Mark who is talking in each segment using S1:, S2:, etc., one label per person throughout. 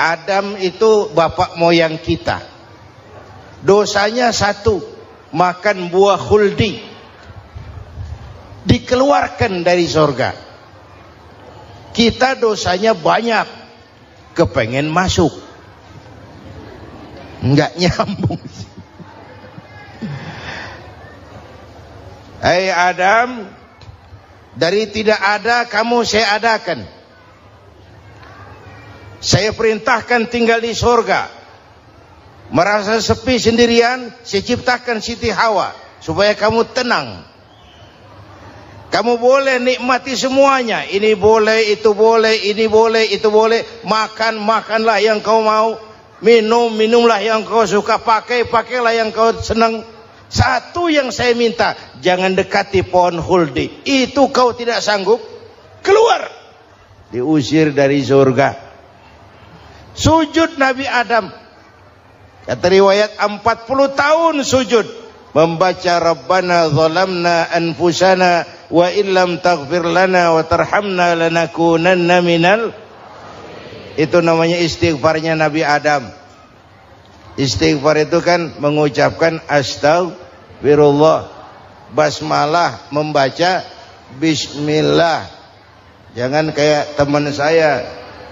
S1: Adam itu bapak moyang kita. Dosanya satu, makan buah khuldi, dikeluarkan dari surga. Kita dosanya banyak, kepengen masuk, nggak nyambung. Hai Adam, dari tidak ada kamu saya adakan. Saya perintahkan tinggal di surga. Merasa sepi sendirian, saya ciptakan Siti Hawa supaya kamu tenang. Kamu boleh nikmati semuanya. Ini boleh, itu boleh, ini boleh, itu boleh. Makan, makanlah yang kau mau. Minum, minumlah yang kau suka. Pakai, pakailah yang kau senang. Satu yang saya minta, jangan dekati pohon khuldi. Itu kau tidak sanggup, keluar. Diusir dari surga. Sujud Nabi Adam. Kata riwayat 40 tahun sujud. Membaca Rabbana zalamna anfusana wa illam taghfir lana wa tarhamna lanakunanna minal. Itu namanya istighfarnya Nabi Adam. Istighfar itu kan mengucapkan astagfirullah, basmalah, membaca bismillah. Jangan kayak teman saya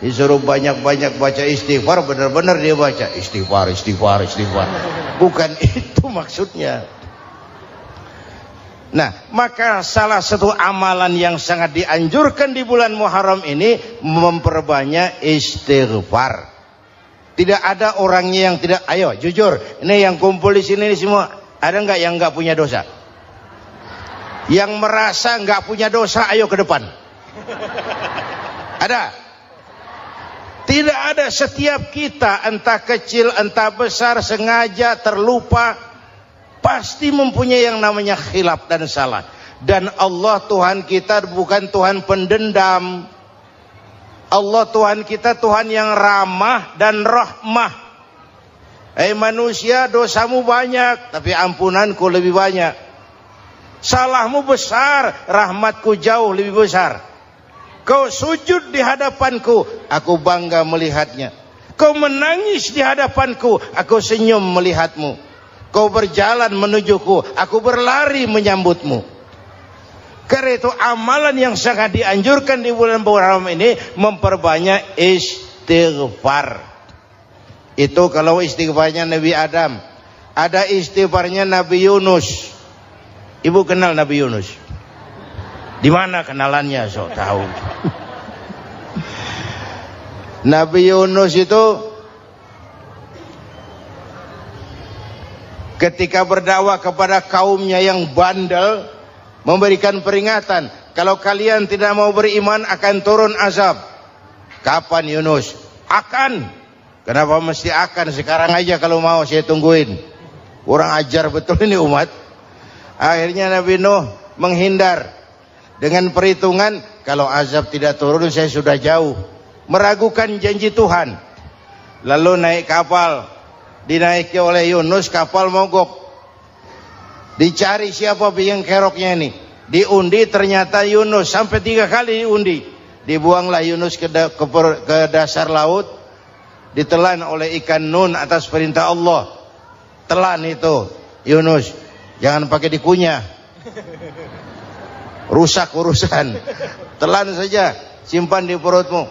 S1: disuruh banyak-banyak baca istighfar, benar-benar dia baca istighfar, istighfar, istighfar. Bukan itu maksudnya. Nah, maka salah satu amalan yang sangat dianjurkan di bulan Muharram ini memperbanyak istighfar. Tidak ada orangnya yang tidak. Ayo jujur, ini yang kumpul di sini ini semua, ada nggak yang nggak punya dosa? Yang merasa nggak punya dosa, ayo ke depan. Ada? Tidak ada. Setiap kita, entah kecil entah besar, sengaja terlupa, pasti mempunyai yang namanya khilaf dan salah. Dan Allah Tuhan kita bukan Tuhan pendendam. Allah Tuhan kita Tuhan yang ramah dan rahmah. Manusia, dosamu banyak, tapi ampunanku lebih banyak. Salahmu besar, rahmatku jauh lebih besar. Kau sujud di hadapanku, aku bangga melihatnya. Kau menangis di hadapanku, aku senyum melihatmu. Kau berjalan menujuku, aku berlari menyambutmu. Karena itu amalan yang sangat dianjurkan di bulan Muharram ini memperbanyak istighfar. Itu kalau istighfarnya Nabi Adam. Ada istighfarnya Nabi Yunus. Ibu kenal Nabi Yunus? Di mana kenalannya? So tahu. Nabi Yunus itu ketika berdakwah kepada kaumnya yang bandel, memberikan peringatan, kalau kalian tidak mau beriman akan turun azab. Kapan Yunus? Akan. Kenapa mesti akan? Sekarang aja kalau mau, saya tungguin. Kurang ajar betul ini umat. Akhirnya Nabi Nuh menghindar dengan perhitungan, kalau azab tidak turun saya sudah jauh. Meragukan janji Tuhan. Lalu naik kapal, dinaiki oleh Yunus, kapal mogok. Dicari siapa biang keroknya ini. Diundi, ternyata Yunus. Sampai 3 kali diundi. Dibuanglah Yunus ke dasar laut. Ditelan oleh ikan nun atas perintah Allah. Telan itu Yunus. Jangan pakai dikunyah, rusak urusan. Telan saja, simpan di perutmu.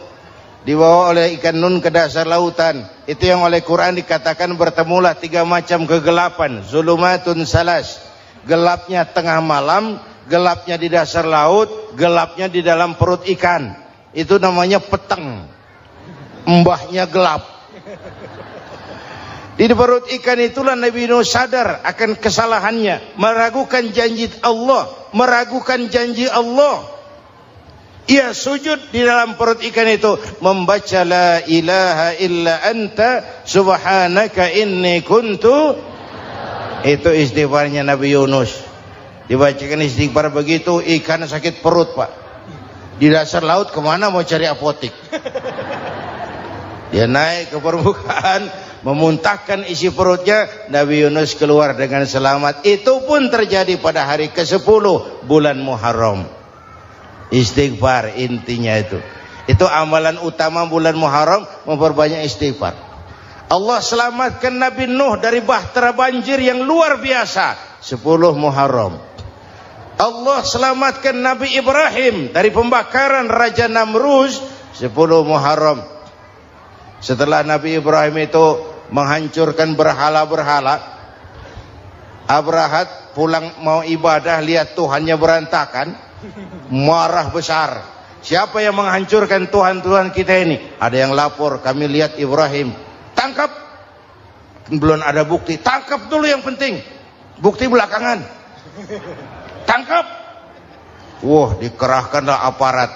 S1: Dibawa oleh ikan nun ke dasar lautan. Itu yang oleh Quran dikatakan bertemulah 3 macam kegelapan. Zulumatun salas. Gelapnya tengah malam, gelapnya di dasar laut, gelapnya di dalam perut ikan. Itu namanya peteng. Mbahnya gelap. Di perut ikan itulah Nabi Nuh sadar akan kesalahannya, meragukan janji Allah, meragukan janji Allah. Ia sujud di dalam perut ikan itu, membaca la ilaha illa anta subhanaka inni kuntu. Itu istighfarnya Nabi Yunus. Dibacakan istighfar begitu, ikan sakit perut pak. Di dasar laut kemana mau cari apotik? Dia naik ke permukaan, memuntahkan isi perutnya. Nabi Yunus keluar dengan selamat. Itu pun terjadi pada hari ke-10 bulan Muharram. Istighfar intinya itu. Itu amalan utama bulan Muharram, memperbanyak istighfar. Allah selamatkan Nabi Nuh dari bahtera banjir yang luar biasa, 10 Muharram. Allah selamatkan Nabi Ibrahim dari pembakaran Raja Namruz, 10 Muharram. Setelah Nabi Ibrahim itu menghancurkan berhala-berhala, Abrahat pulang mau ibadah, lihat Tuhannya berantakan, marah besar. Siapa yang menghancurkan Tuhan-Tuhan kita ini? Ada yang lapor, kami lihat Ibrahim. Tangkap. Belum ada bukti. Tangkap dulu yang penting. Bukti belakangan. Tangkap. Wah, dikerahkanlah aparat.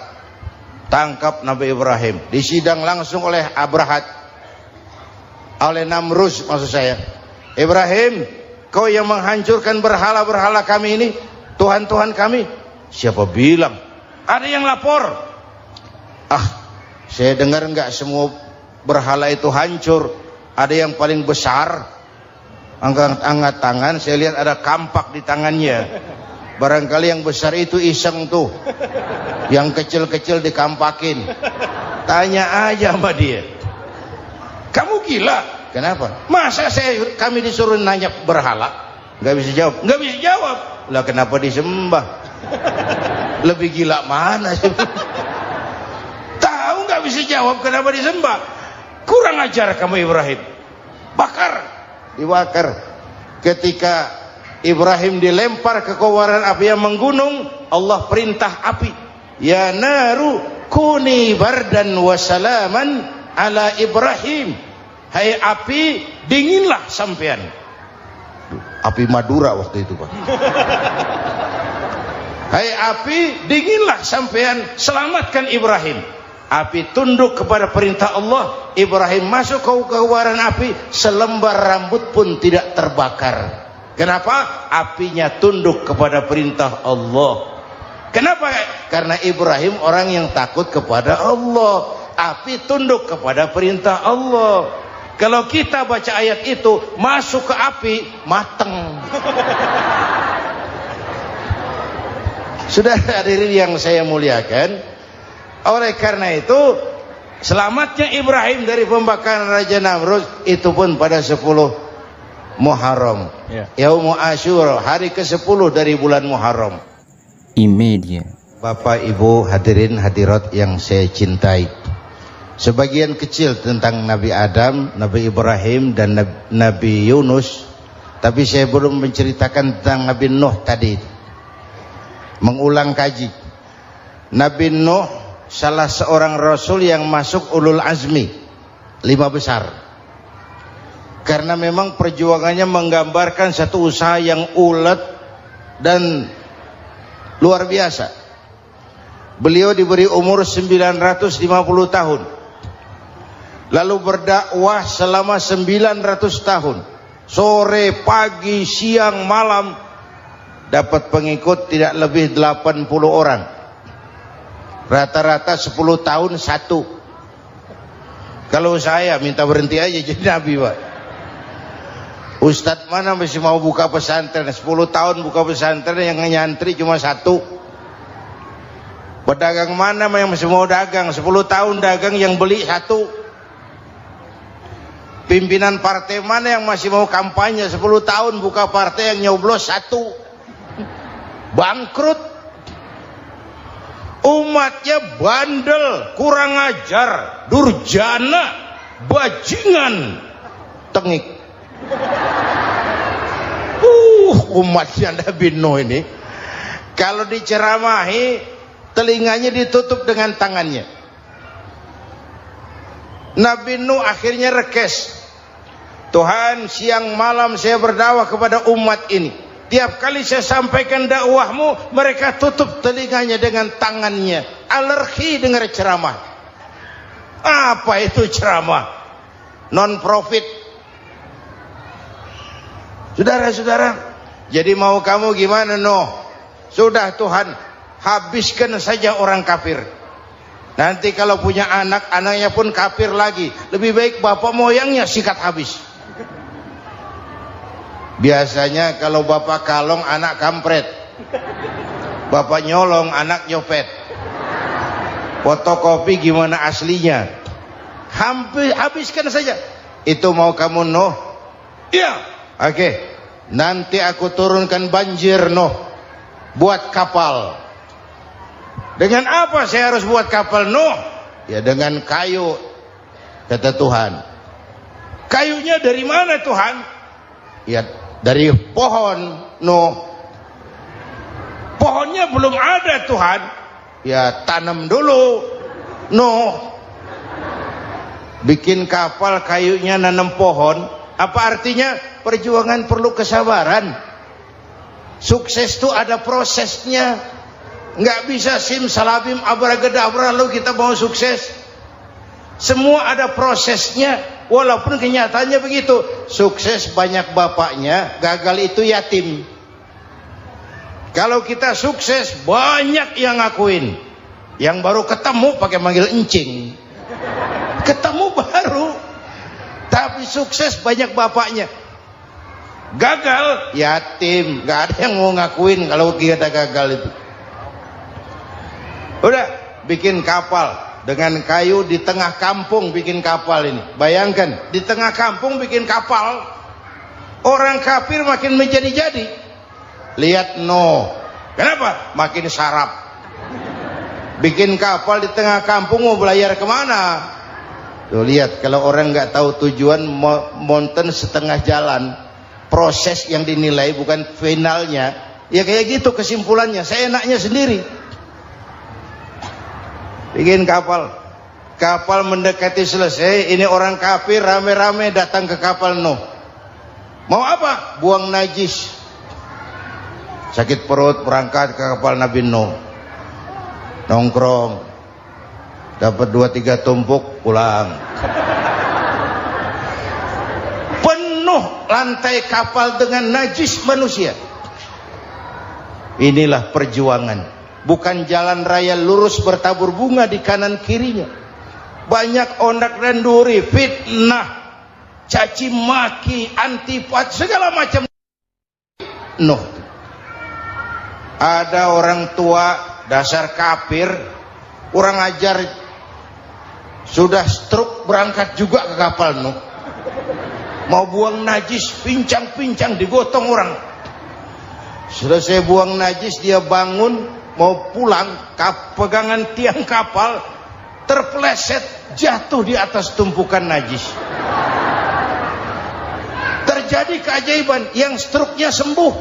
S1: Tangkap Nabi Ibrahim. Disidang langsung oleh Abrahat. Oleh Namruz maksud saya. Ibrahim, kau yang menghancurkan berhala-berhala kami ini, Tuhan-Tuhan kami. Siapa bilang? Ada yang lapor. Saya dengar enggak semua berhala itu hancur. Ada yang paling besar, angkat tangan, saya lihat ada kampak di tangannya. Barangkali yang besar itu iseng tuh, yang kecil-kecil dikampakin. Tanya aja sama dia, kamu gila? Kenapa? Masa kami disuruh nanya berhala? Nggak bisa jawab. Nggak bisa jawab. Lah kenapa disembah? Lebih gila mana sih? Tahu nggak bisa jawab kenapa disembah? Kurang ajar kamu Ibrahim. Bakar, dibakar. Ketika Ibrahim dilempar ke kobaran api yang menggunung, Allah perintah api, ya naru kuni bardan wa salaman ala Ibrahim. Hai api, dinginlah sampean. Api Madura waktu itu, Pak. Hai api, dinginlah sampean, selamatkan Ibrahim. Api tunduk kepada perintah Allah. Ibrahim masuk ke kobaran api, selembar rambut pun tidak terbakar. Kenapa? Apinya tunduk kepada perintah Allah. Kenapa? Karena Ibrahim orang yang takut kepada Allah. Api tunduk kepada perintah Allah. Kalau kita baca ayat itu, masuk ke api, mateng. Sudah hadirin yang saya muliakan, oleh karena itu selamatnya Ibrahim dari pembakaran Raja Namruz itu pun pada 10 Muharram, Yaumul Asyura, hari ke-10 dari bulan Muharram.
S2: Imedia.
S1: Bapak Ibu hadirin hadirat yang saya cintai, sebagian kecil tentang Nabi Adam, Nabi Ibrahim dan Nabi Yunus, tapi saya belum menceritakan tentang Nabi Nuh tadi. Mengulang kaji. Nabi Nuh salah seorang rasul yang masuk ulul azmi, 5 besar. Karena memang perjuangannya menggambarkan satu usaha yang ulet dan luar biasa. Beliau diberi umur 950 tahun. Lalu berdakwah selama 900 tahun. Sore, pagi, siang, malam, dapat pengikut tidak lebih 80 orang. Rata-rata 10 tahun satu. Kalau saya minta berhenti aja jadi nabi, Pak. Ustadz mana masih mau buka pesantren? 10 tahun buka pesantren, yang nyantri cuma 1. Pedagang mana yang masih mau dagang? 10 tahun dagang, yang beli 1. Pimpinan partai mana yang masih mau kampanye? 10 tahun buka partai, yang nyoblos 1. Bangkrut. Umatnya bandel, kurang ajar, durjana, bajingan, tengik. Umatnya Nabi Nuh ini kalau diceramahi, telinganya ditutup dengan tangannya. Nabi Nuh akhirnya rekes. Tuhan, siang malam saya berdakwah kepada umat ini. Tiap kali saya sampaikan dakwahmu, mereka tutup telinganya dengan tangannya. Alergi dengar ceramah. Apa itu ceramah? Non profit. Saudara-saudara, jadi mau kamu gimana, Nuh? Sudah Tuhan, habiskan saja orang kafir. Nanti kalau punya anak, anaknya pun kafir lagi. Lebih baik bapak moyangnya sikat habis. Biasanya kalau bapak kalong, anak kampret. Bapak nyolong, anak nyopet. Fotokopi gimana aslinya? Habiskan saja. Itu mau kamu Nuh? Iya. Oke. Nanti aku turunkan banjir Nuh. Buat kapal. Dengan apa saya harus buat kapal Nuh? Ya dengan kayu, kata Tuhan. Kayunya dari mana Tuhan? Ya dari pohon Nuh. Pohonnya belum ada Tuhan. Ya tanam dulu Nuh. Bikin kapal kayunya nanam pohon. Apa artinya? Perjuangan perlu kesabaran. Sukses itu ada prosesnya. Nggak bisa simsalabim abracadabra lalu kita mau sukses. Semua ada prosesnya. Walaupun kenyataannya begitu. Sukses banyak bapaknya, gagal itu yatim. Kalau kita sukses banyak yang ngakuin. Yang baru ketemu pakai manggil encing. Ketemu baru. Tapi sukses banyak bapaknya. Gagal yatim, nggak ada yang mau ngakuin kalau kita gagal itu. Udah bikin kapal dengan kayu di tengah kampung, bikin kapal ini. Bayangkan di tengah kampung bikin kapal, orang kafir makin menjadi-jadi. Lihat Nuh, kenapa? Makin sarap. Bikin kapal di tengah kampung mau belayar kemana? Tuh lihat, kalau orang nggak tahu tujuan, mountain setengah jalan. Proses yang dinilai bukan finalnya. Ya kayak gitu kesimpulannya. Saya enaknya sendiri. Bikin kapal. Kapal mendekati selesai. Ini orang kafir rame-rame datang ke kapal Nuh. Mau apa? Buang najis. Sakit perut berangkat ke kapal Nabi Nuh. Nongkrong. Dapat 2-3 tumpuk pulang. Lantai kapal dengan najis manusia. Inilah perjuangan. Bukan jalan raya lurus bertabur bunga di kanan kirinya. Banyak ondak dan duri, fitnah, caci maki, antipat, segala macam. Nuh. Ada orang tua dasar kafir, kurang ajar, sudah stroke berangkat juga ke kapal Nuh. Mau buang najis, pincang-pincang digotong orang. Selesai buang najis, dia bangun mau pulang, pegangan tiang kapal terpeleset, jatuh di atas tumpukan najis. Terjadi keajaiban, yang struknya sembuh,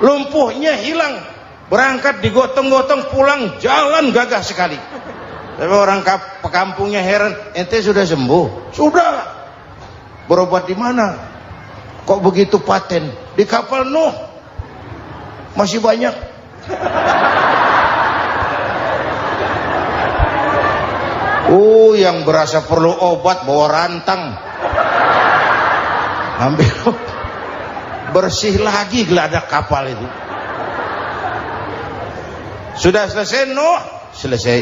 S1: lumpuhnya hilang, berangkat digotong-gotong pulang, jalan gagah sekali. Tapi orang kampungnya heran, ente sudah sembuh? Sudah. Berobat di mana? Kok begitu paten? Di kapal Nuh. Masih banyak. Yang berasa perlu obat bawa rantang. Ambil bersih lagi geladak kapal itu. Sudah selesai Nuh? Selesai.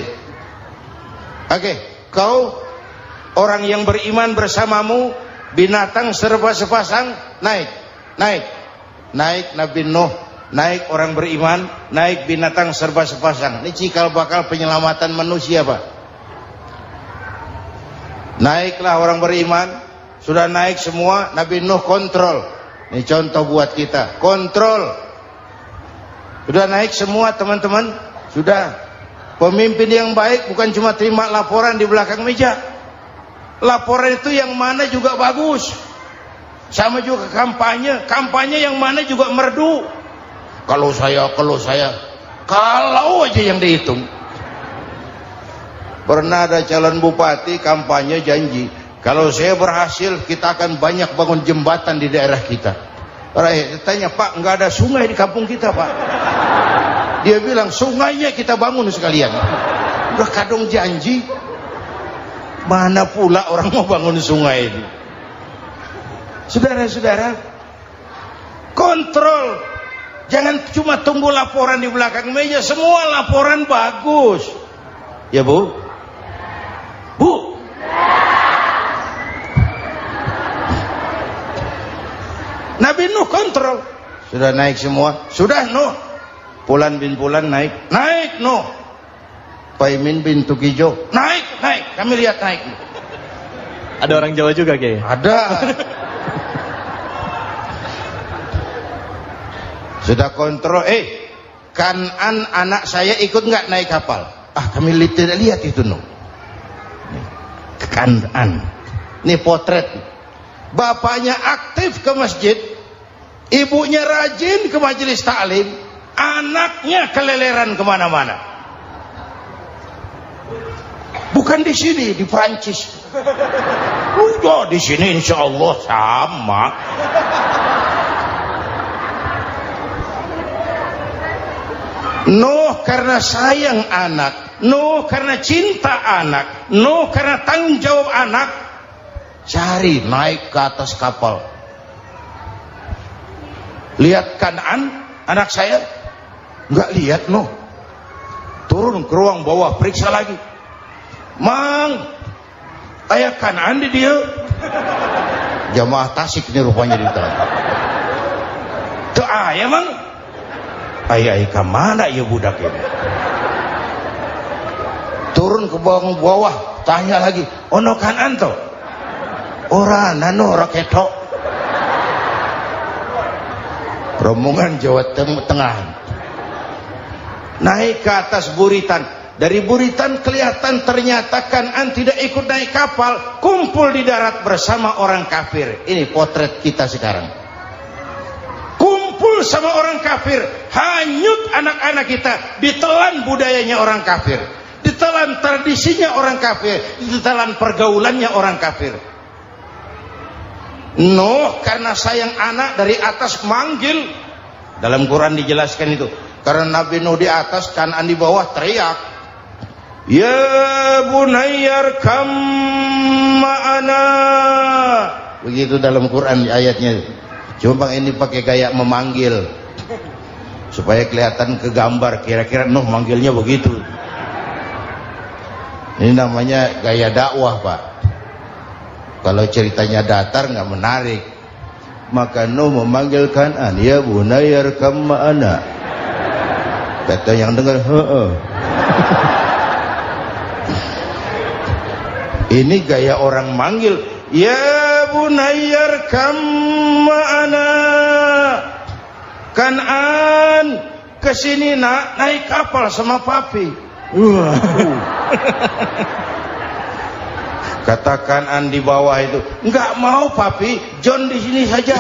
S1: Oke, kau orang yang beriman bersamamu, binatang serba sepasang, naik Nabi Nuh, naik orang beriman, naik binatang serba sepasang. Ini cikal bakal penyelamatan manusia, Pak. Naiklah orang beriman, sudah naik semua, Nabi Nuh kontrol. Ini contoh buat kita, kontrol. Sudah naik semua teman-teman, sudah. Pemimpin yang baik bukan cuma terima laporan di belakang meja. Laporan itu yang mana juga bagus. Sama juga kampanye yang mana juga merdu. Kalau aja yang dihitung. Pernah ada calon bupati kampanye janji, kalau saya berhasil kita akan banyak bangun jembatan di daerah kita. Rakyat tanya, Pak, nggak ada sungai di kampung kita, Pak. Dia bilang, sungainya kita bangun sekalian. Udah kadung janji. Mana pula orang mau bangun sungai ini? Saudara-saudara, kontrol. Jangan cuma tunggu laporan di belakang meja. Semua laporan bagus. Ya Bu? Bu? Nabi Nuh kontrol. Sudah naik semua? Sudah Nuh. Pulan bin Pulan naik. Naik Nuh. Paimin bintu Kijo. Naik, kami lihat naik.
S3: Ada orang Jawa juga Kiai?
S1: Ada. Sudah kontrol, Kan'an anak saya ikut nggak naik kapal? Kami tidak lihat itu no. Kan'an. Ini potret. Bapaknya aktif ke masjid, ibunya rajin ke majelis taklim, anaknya keleleran kemana-mana. Bukan di sini, di Prancis. Udah di sini insya Allah sama. Nuh karena sayang anak, Nuh karena cinta anak, Nuh karena tanggung jawab anak, cari naik ke atas kapal. Lihat Kan'an, anak saya, nggak lihat Nuh. Turun ke ruang bawah, periksa lagi. Mang, ayah Kan'an di dia. Jamaah Tasik ini rupanya di dalam. Tuh ayah mang. Ayah ke mana ya budak ini? Turun ke bawah, tanya lagi. Ono Kan'an to? Ora nano raketo. Rombongan Jawa Tengah. Naik ke atas buritan. Dari buritan kelihatan ternyata Kan'an tidak ikut naik kapal, kumpul di darat bersama orang kafir. Ini potret kita sekarang. Kumpul sama orang kafir, hanyut anak-anak kita, ditelan budayanya orang kafir, ditelan tradisinya orang kafir, ditelan pergaulannya orang kafir. Nuh karena sayang anak dari atas manggil. Dalam Quran dijelaskan itu. Karena Nabi Nuh di atas, Kan'an di bawah, teriak. Ya bunayyar kam ma'ana. Begitu dalam Quran ayatnya. Cuma ini pakai gaya memanggil supaya kelihatan ke gambar, kira-kira Nuh manggilnya begitu. Ini namanya gaya dakwah, Pak. Kalau ceritanya datar nggak menarik. Maka Nuh memanggil Kan'an, ya bunayyar kam ma'ana. Kata yang dengar, ini gaya orang manggil. Ya bunayyar kam ma'ana. Kan'an, kesini nak, naik kapal sama papi. Kata Kan'an di bawah itu, enggak mau papi, John di sini saja.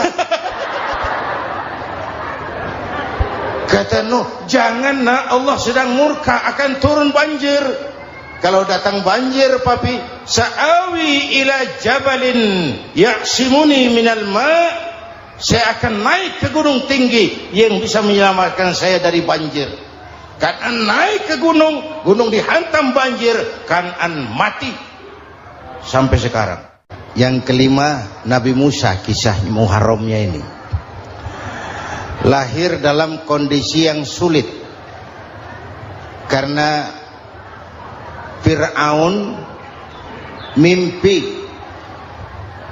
S1: Kata Nuh, jangan nak, Allah sedang murka, akan turun banjir. Kalau datang banjir papi, sa'awi ila jabalin ya'simuni minal ma', saya akan naik ke gunung tinggi yang bisa menyelamatkan saya dari banjir. Kan'an naik ke gunung, gunung dihantam banjir, Kan'an mati sampai sekarang. Yang kelima, Nabi Musa, kisah Muharramnya ini. Lahir dalam kondisi yang sulit karena Fir'aun mimpi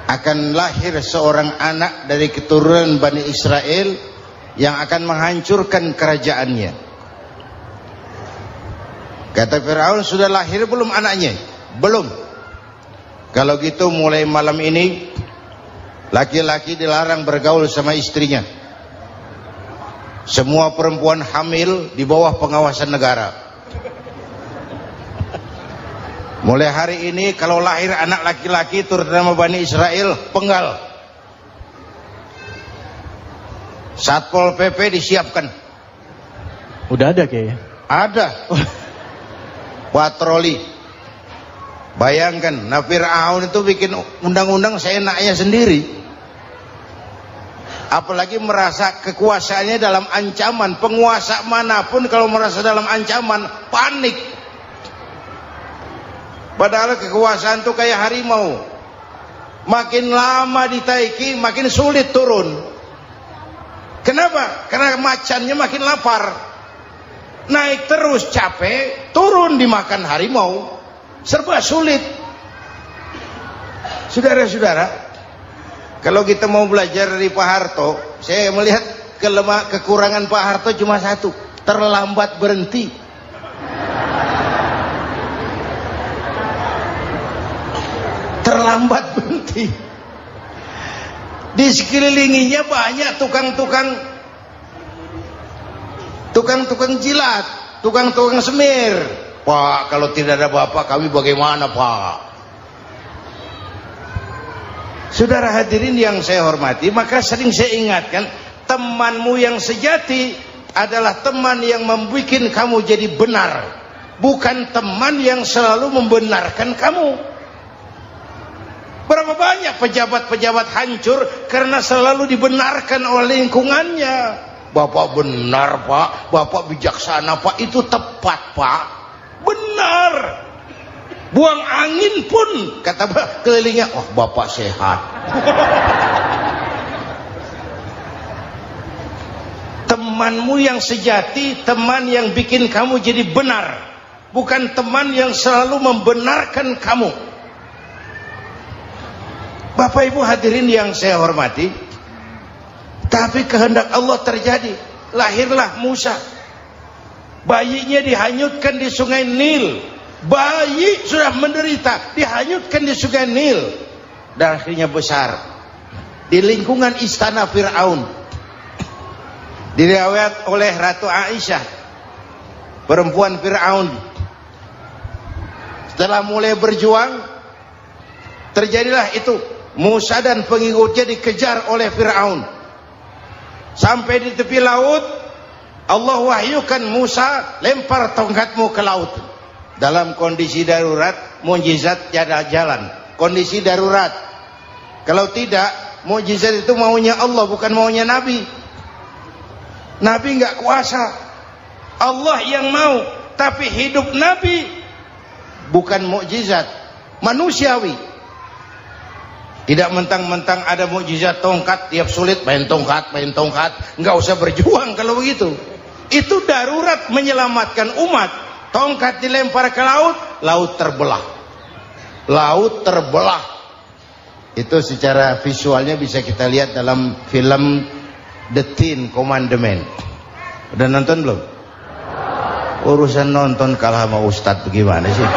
S1: akan lahir seorang anak dari keturunan Bani Israel yang akan menghancurkan kerajaannya. Kata Fir'aun, sudah lahir belum anaknya? Belum. Kalau gitu mulai malam ini laki-laki dilarang bergaul sama istrinya. Semua perempuan hamil di bawah pengawasan negara. Mulai hari ini kalau lahir anak laki-laki terutama Bani Israel, penggal. Satpol PP disiapkan.
S3: Udah ada kayaknya.
S1: Ada. Patroli. Bayangkan, Fir'aun itu bikin undang-undang seenaknya sendiri. Apalagi merasa kekuasaannya dalam ancaman. Penguasa manapun kalau merasa dalam ancaman, panik. Padahal kekuasaan itu kayak harimau. Makin lama ditaiki, makin sulit turun. Kenapa? Karena macannya makin lapar. Naik terus capek, turun dimakan harimau. Serba sulit. Saudara-saudara, kalau kita mau belajar dari Pak Harto, saya melihat kekurangan Pak Harto cuma satu, terlambat berhenti. terlambat berhenti. Di sekelilinginya banyak tukang-tukang jilat, tukang-tukang semir. Pak, kalau tidak ada bapak kami bagaimana, Pak? Saudara hadirin yang saya hormati, maka sering saya ingatkan, temanmu yang sejati adalah teman yang membuat kamu jadi benar, bukan teman yang selalu membenarkan kamu. Berapa banyak pejabat-pejabat hancur karena selalu dibenarkan oleh lingkungannya. Bapak benar, Pak. Bapak bijaksana, Pak. Itu tepat, Pak. Benar. Buang angin pun kata kelilingnya, oh Bapak sehat. Temanmu yang sejati, teman yang bikin kamu jadi benar, bukan teman yang selalu membenarkan kamu. Bapak Ibu hadirin yang saya hormati, tapi kehendak Allah terjadi. Lahirlah Musa. Bayinya dihanyutkan di sungai Nil. Bayi sudah menderita, dihanyutkan di sungai Nil. Dan akhirnya besar di lingkungan istana Fir'aun. Diriwayat oleh Ratu Aisyah, perempuan Fir'aun, setelah mulai berjuang, terjadilah itu. Musa dan pengikutnya dikejar oleh Fir'aun. Sampai di tepi laut, Allah wahyukan Musa, lempar tongkatmu ke laut. Dalam kondisi darurat, mukjizat tiada jalan. Kondisi darurat. Kalau tidak, mukjizat itu maunya Allah, bukan maunya Nabi. Nabi nggak kuasa, Allah yang mau. Tapi hidup Nabi bukan mukjizat, manusiawi. Tidak mentang-mentang ada mukjizat tongkat, tiap sulit main tongkat, nggak usah berjuang kalau begitu. Itu darurat menyelamatkan umat. Tongkat dilempar ke laut, laut terbelah. Laut terbelah. Itu secara visualnya bisa kita lihat dalam film The Ten Commandments. Udah nonton belum? Urusan nonton kalah sama Ustadz bagaimana sih?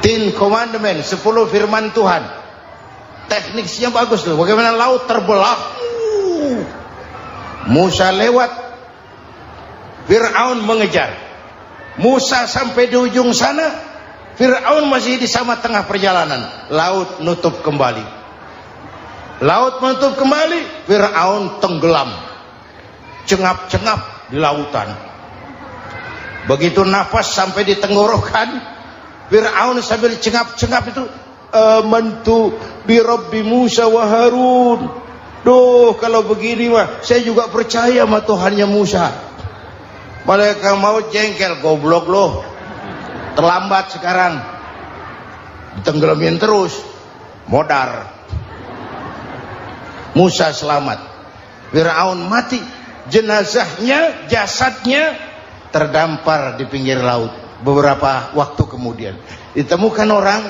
S1: Ten Commandments, 10 firman Tuhan. Tekniknya bagus loh. Bagaimana laut terbelah. Musa lewat, Fir'aun mengejar. Musa sampai di ujung sana, Fir'aun masih di sama tengah perjalanan. Laut nutup kembali. Laut menutup kembali, Fir'aun tenggelam. Cengap-cengap di lautan. Begitu nafas sampai di tenggorokan, Fir'aun sambil cengap-cengap itu, amantu bi Rabbi Musa wa Harun. Duh, kalau begini mah saya juga percaya sama Tuhannya Musa. Malaikat maut jengkel, goblok loh. Terlambat sekarang. Ditenggelamin terus. Modar. Musa selamat. Fir'aun mati. Jenazahnya, jasadnya terdampar di pinggir laut. Beberapa waktu kemudian ditemukan orang,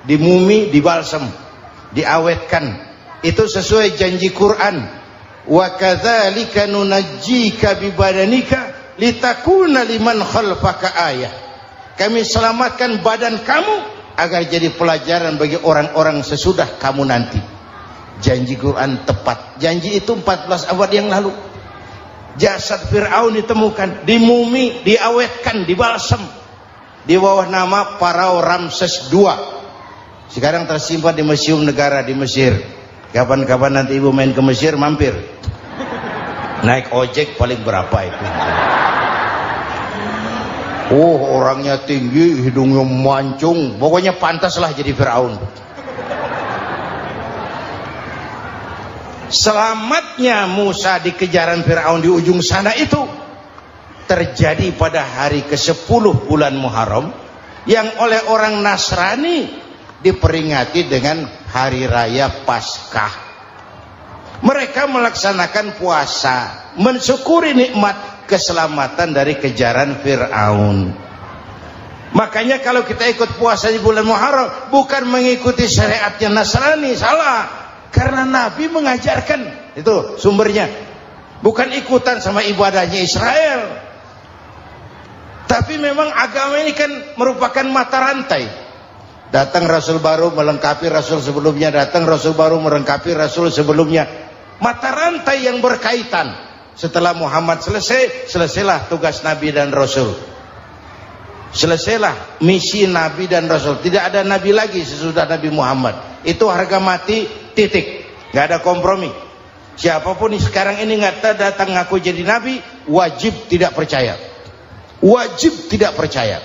S1: dimumi, dibalsem, diawetkan. Itu sesuai janji Quran. Wa kadzalika nunajjika bi badanika litakuna liman khalfaka ayah. Kami selamatkan badan kamu agar jadi pelajaran bagi orang-orang sesudah kamu nanti. Janji Quran tepat. Janji itu 14 abad yang lalu. Jasad Fir'aun ditemukan, dimumi, diawetkan, dibalsem di bawah nama Farao Ramses II. Sekarang tersimpan di Museum Negara di Mesir. Kapan-kapan nanti ibu main ke Mesir, mampir. Naik ojek paling berapa itu? Oh, orangnya tinggi, hidungnya mancung, pokoknya pantaslah jadi Fir'aun. Selamatnya Musa di kejaran Fir'aun di ujung sana itu terjadi pada hari ke-10 bulan Muharram, yang oleh orang Nasrani diperingati dengan hari raya Paskah. Mereka melaksanakan puasa, mensyukuri nikmat keselamatan dari kejaran Fir'aun. Makanya kalau kita ikut puasa di bulan Muharram, bukan mengikuti syariatnya Nasrani, salah. Karena Nabi mengajarkan, itu sumbernya. Bukan ikutan sama ibadahnya Israel. Tapi memang agama ini kan merupakan mata rantai. Datang Rasul baru melengkapi Rasul sebelumnya, datang Rasul baru melengkapi Rasul sebelumnya. Mata rantai yang berkaitan. Setelah Muhammad selesai, selesailah tugas Nabi dan Rasul. Selesailah misi Nabi dan Rasul. Tidak ada Nabi lagi sesudah Nabi Muhammad. Itu harga mati, titik. Gak ada kompromi. Siapapun sekarang ini nggak datang ngaku jadi Nabi, wajib tidak percaya. Wajib tidak percaya.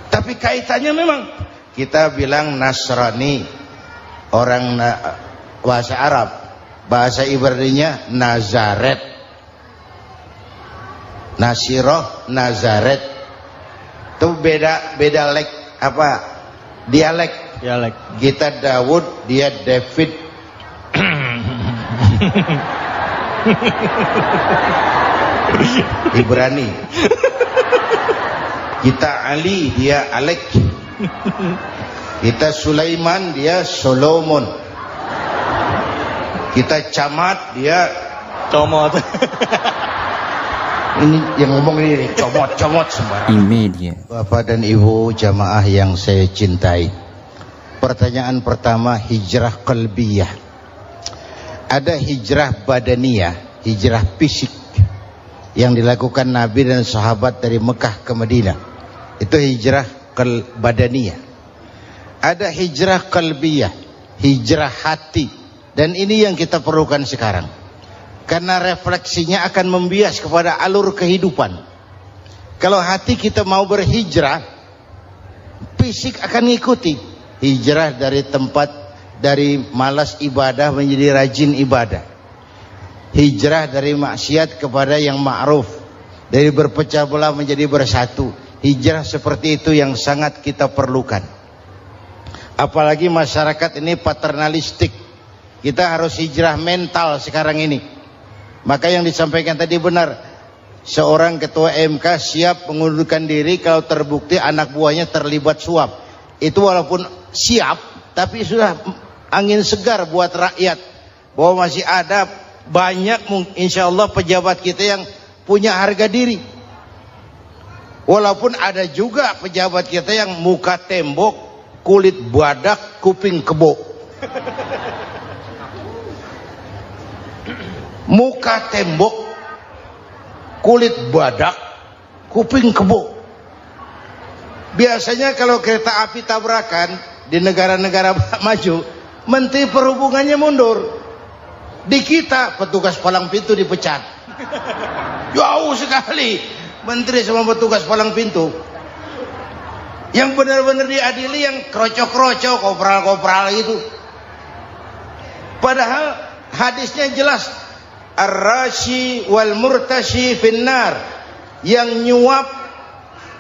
S1: Tapi kaitannya memang kita bilang Nasrani, orang bahasa Arab, bahasa Ibraninya Nazaret, Nasiroh, Nazaret. Itu beda dialek. Kita Daud, dia David. Ibrani. Kita Ali, dia Alek. Kita Sulaiman, dia Solomon. Kita Camat, dia
S3: Comot.
S1: ini yang ngomong ini comot sembarang.
S2: Imedia.
S1: Bapak dan Ibu jamaah yang saya cintai, pertanyaan pertama, hijrah qalbiyah. Ada hijrah badaniyah, hijrah fisik yang dilakukan Nabi dan sahabat dari Mekah ke Madinah. Itu hijrah badaniyah. Ada hijrah qalbiyah, hijrah hati. Dan ini yang kita perlukan sekarang. Karena refleksinya akan membias kepada alur kehidupan. Kalau hati kita mau berhijrah, fisik akan mengikuti. Hijrah dari tempat, dari malas ibadah menjadi rajin ibadah. Hijrah dari maksiat kepada yang ma'ruf, dari berpecah belah menjadi bersatu. Hijrah seperti itu yang sangat kita perlukan. Apalagi masyarakat ini paternalistik. Kita harus hijrah mental sekarang ini. Maka yang disampaikan tadi benar. Seorang ketua MK siap mengundurkan diri kalau terbukti anak buahnya terlibat suap. Itu walaupun siap, tapi sudah angin segar buat rakyat. Bahwa masih ada banyak insya Allah pejabat kita yang punya harga diri. Walaupun ada juga pejabat kita yang muka tembok, kulit badak, kuping kebo. Muka tembok, kulit badak, kuping kebo. Biasanya kalau kereta api tabrakan di negara-negara maju, Menteri Perhubungannya mundur. Di kita petugas palang pintu dipecat. Jauh sekali menteri sama petugas palang pintu. Yang benar-benar diadili yang krocok-krocok, kopral-kopral gitu. Padahal hadisnya jelas, ar-rashi wal murtashi finnar. Yang nyuap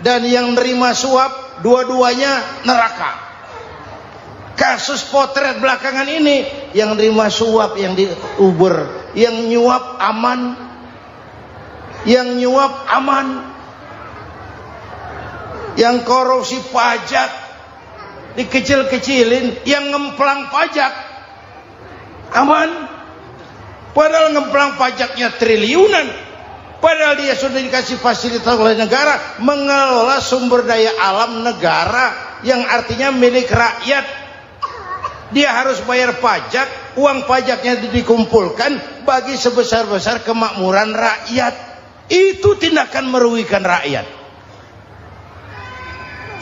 S1: dan yang nerima suap, dua-duanya neraka. Kasus potret belakangan ini, yang nerima suap, yang diuber, yang nyuap aman, yang nyuap aman, yang korupsi pajak dikecil-kecilin, yang ngemplang pajak aman. Padahal ngemplang pajaknya triliunan, padahal dia sudah dikasih fasilitas oleh negara mengelola sumber daya alam negara yang artinya milik rakyat. Dia harus bayar pajak, uang pajaknya dikumpulkan bagi sebesar-besar kemakmuran rakyat. Itu tindakan merugikan rakyat.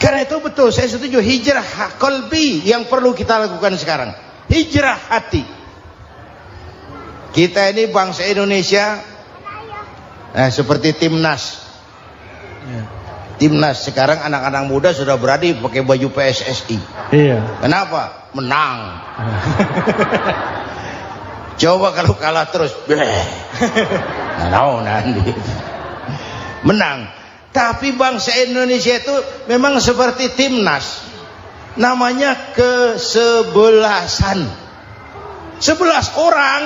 S1: Karena itu betul, saya setuju, hijrah qalbi yang perlu kita lakukan sekarang. Hijrah hati. Kita ini bangsa Indonesia, seperti timnas. Timnas sekarang anak-anak muda sudah berani pakai baju PSSI.
S3: Iya.
S1: Kenapa? Menang. Coba kalau kalah terus, nanti menang. Tapi bangsa Indonesia itu memang seperti timnas, namanya kesebelasan. 11 orang.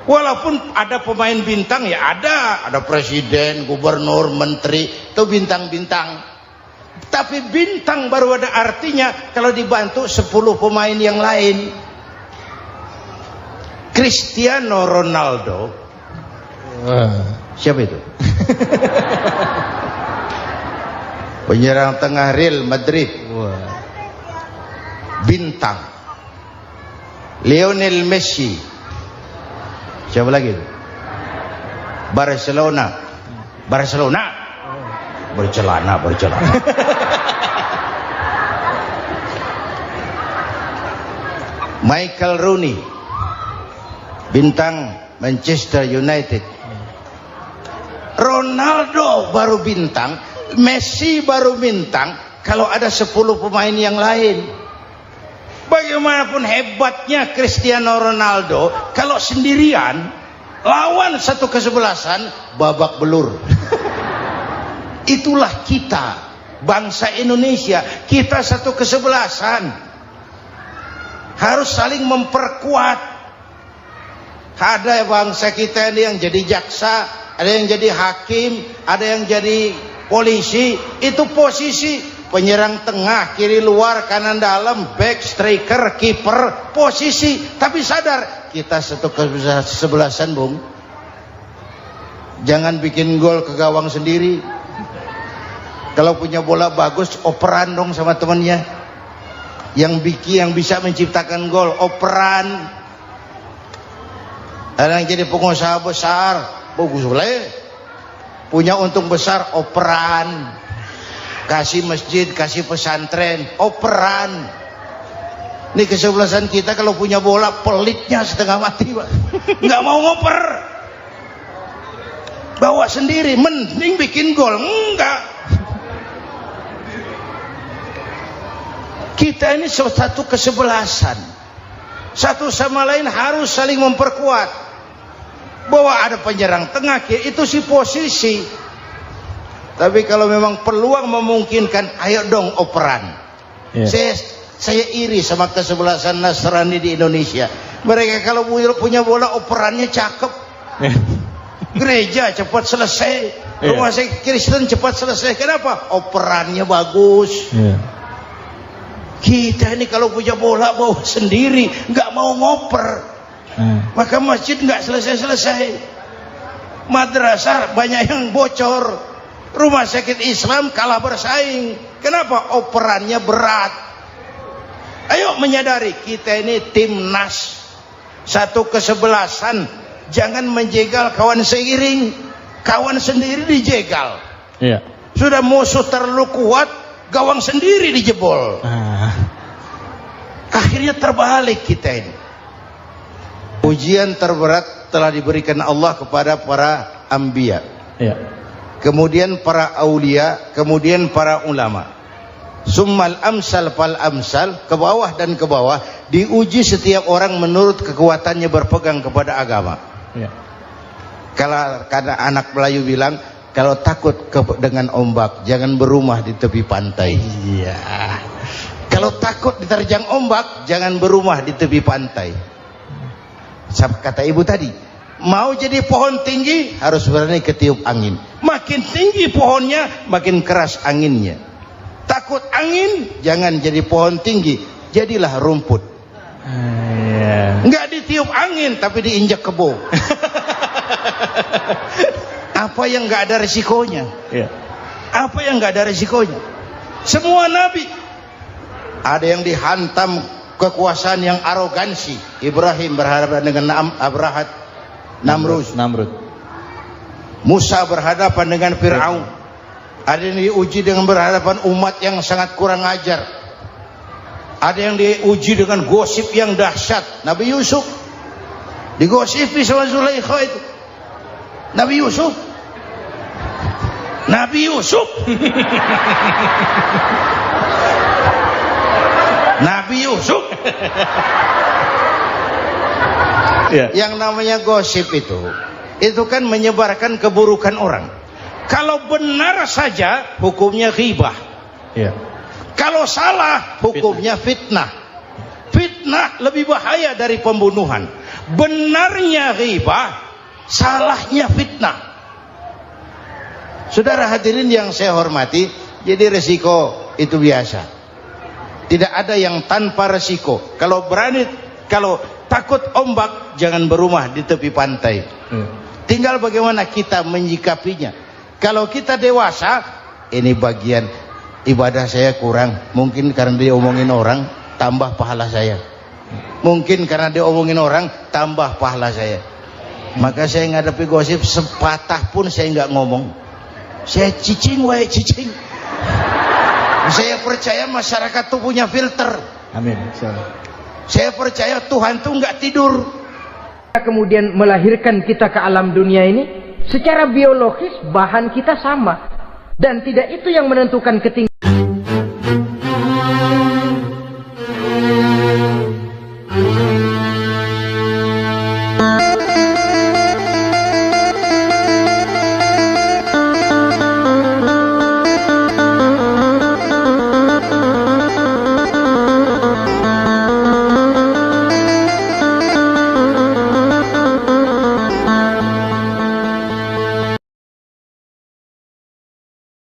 S1: Walaupun ada pemain bintang, ya ada presiden, gubernur, menteri, itu bintang-bintang. Tapi bintang baru ada artinya kalau dibantu 10 pemain yang lain. Cristiano Ronaldo, siapa itu? Penyerang tengah Real Madrid,
S3: Wah.
S1: bintang. Lionel Messi. Siapa lagi? Barcelona. Bercelana. Michael Rooney, bintang Manchester United. Ronaldo baru bintang, Messi baru bintang kalau ada 10 pemain yang lain. Bagaimanapun hebatnya Cristiano Ronaldo, kalau sendirian lawan satu kesebelasan, babak belur. Itulah kita, bangsa Indonesia. Kita satu kesebelasan, harus saling memperkuat. Ada bangsa kita ini yang jadi jaksa, ada yang jadi hakim, ada yang jadi polisi. Itu posisi penyerang tengah, kiri luar, kanan dalam, back, striker, kiper, posisi. Tapi sadar, kita satu kesebelasan, Bung. Jangan bikin gol ke gawang sendiri. Kalau punya bola bagus, operan dong sama temannya. Yang bisa menciptakan gol, operan. Ada yang jadi pengusaha besar, bagus boleh. Punya untung besar, operan. Kasih masjid, kasih pesantren, operan. Ini kesebelasan kita kalau punya bola, pelitnya setengah mati, Pak. Nggak mau ngoper. Bawa sendiri, mending bikin gol. Enggak. Kita ini satu kesebelasan. Satu sama lain harus saling memperkuat. Bahwa ada penyerang tengah, itu si posisi. Tapi kalau memang peluang memungkinkan, ayo dong operan. Saya iri sama kesebelasan Nasrani di Indonesia. Mereka kalau punya bola, operannya cakep. Gereja cepat selesai, rumah sakit Kristen cepat selesai. Kenapa? Operannya bagus. Kita ini kalau punya bola bawa sendiri, nggak mau ngoper. Maka masjid nggak selesai-selesai. Madrasah banyak yang bocor. Rumah sakit Islam kalah bersaing. Kenapa? Operannya berat. Ayo menyadari, kita ini timnas, satu kesebelasan. Jangan menjegal kawan seiring. Kawan sendiri dijegal. Sudah musuh terlalu kuat, gawang sendiri dijebol. Akhirnya terbalik kita ini. Ujian terberat telah diberikan Allah kepada para anbiya, kemudian para aulia, kemudian para ulama. Summal amsal fal amsal, ke bawah dan ke bawah. Diuji setiap orang menurut kekuatannya berpegang kepada agama. Kalau karena anak Melayu bilang, kalau takut dengan ombak, jangan berumah di tepi pantai. Kalau takut diterjang ombak, jangan berumah di tepi pantai. Kata ibu tadi, mau jadi pohon tinggi harus berani ketiup angin. Makin tinggi pohonnya, makin keras anginnya. Takut angin, jangan jadi pohon tinggi, jadilah rumput. Nggak ditiup angin, tapi diinjak kebo. Apa yang nggak ada resikonya? Apa yang nggak ada resikonya? Semua nabi ada yang dihantam kekuasaan yang arogansi. Ibrahim berhadapan dengan Namrud. Musa berhadapan dengan Fir'aun. Ada yang diuji dengan berhadapan umat yang sangat kurang ajar. Ada yang diuji dengan gosip yang dahsyat. Nabi Yusuf digosipi sama Zulaikha itu. Nabi Yusuf Yang namanya gosip itu kan menyebarkan keburukan orang. Kalau benar saja hukumnya ghibah. Kalau salah hukumnya fitnah. Fitnah lebih bahaya dari pembunuhan. Benarnya ghibah, salahnya fitnah. Saudara hadirin yang saya hormati, jadi resiko itu biasa. Tidak ada yang tanpa resiko. Kalau takut ombak, jangan berumah di tepi pantai. Tinggal bagaimana kita menyikapinya. Kalau kita dewasa, ini bagian ibadah saya kurang. Mungkin karena dia omongin orang, tambah pahala saya. Mungkin karena dia omongin orang, tambah pahala saya. Maka saya ngadepi gosip sepatah pun saya nggak ngomong. Saya cicing wae cicing. Saya percaya masyarakat tuh punya filter.
S3: Amin.
S1: Saya percaya Tuhan tuh nggak tidur.
S4: Kemudian melahirkan kita ke alam dunia ini, secara biologis bahan kita sama, dan tidak itu yang menentukan ketinggian